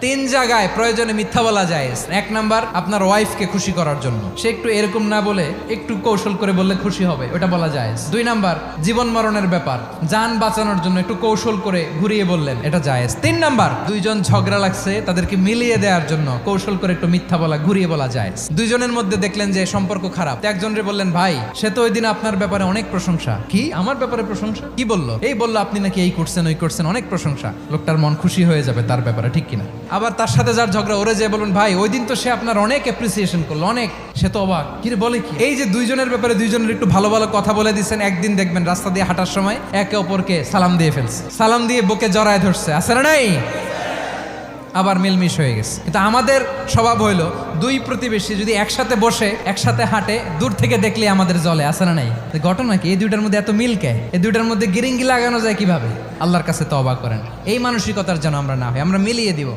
তিন জায়গায় প্রয়োজনে মিথ্যা বলা যায়। এক নাম্বার, আপনার ওয়াইফকে খুশি করার জন্য, সে একটু এরকম না বলে একটু কৌশল করে বললে খুশি হবে, ওটা বলা যায়। দুই নাম্বার, জীবন মরণের ব্যাপার, জান বাঁচানোর জন্য একটু কৌশল করে ঘুরিয়ে বললেন, এটা জায়েজ। তিন নাম্বার, দুইজন ঝগড়া লাগছে তাদেরকে মিলিয়ে দেওয়ার জন্য কৌশল করে একটু মিথ্যা বলা, ঘুরিয়ে বলা যায়। দুইজনের মধ্যে দেখলেন যে সম্পর্ক খারাপ, একজনরে বললেন, ভাই সে তো ওই দিন আপনার ব্যাপারে অনেক প্রশংসা। কি আমার ব্যাপারে প্রশংসা? কি বললো? এই বললো আপনি নাকি এই করছেন ওই করছেন, অনেক প্রশংসা। লোকটার মন খুশি হয়ে যাবে তার ব্যাপারে, ঠিক কিনা? আবার তার সাথে যার ঝগড়া, ওরে যে বলুন, ভাই ওই দিন তো সে আপনার অনেক অ্যাপ্রিসিয়েশন করলো, অনেক, সে তো অবাক, কি রে বলে কি? এই যে দুইজনের ব্যাপারে দুইজনের একটু ভালো ভালো কথা বলে দিচ্ছেন, একদিন দেখবেন রাস্তা দিয়ে হাঁটার সময় একে অপরকে সালাম দিয়ে ফেলছে, সালাম দিয়ে বুকে জড়ায় ধরছে, আছে না নাই? আবার মিলমিশ হয়ে গেছে। কিন্তু আমাদের স্বভাব হইলো, দুই প্রতিবেশী যদি একসাথে বসে একসাথে হাঁটে, দূর থেকে দেখলে আমাদের জলে, আছে না নাই? ঘটনা কি? এই দুইটার মধ্যে এত মিল কে? এই দুইটার মধ্যে গিরিঙ্গি লাগানো যায় কিভাবে? আল্লাহর কাছে তওবা করেন, এই মানসিকতার যেন আমরা না হয়, আমরা মিলিয়ে দিব।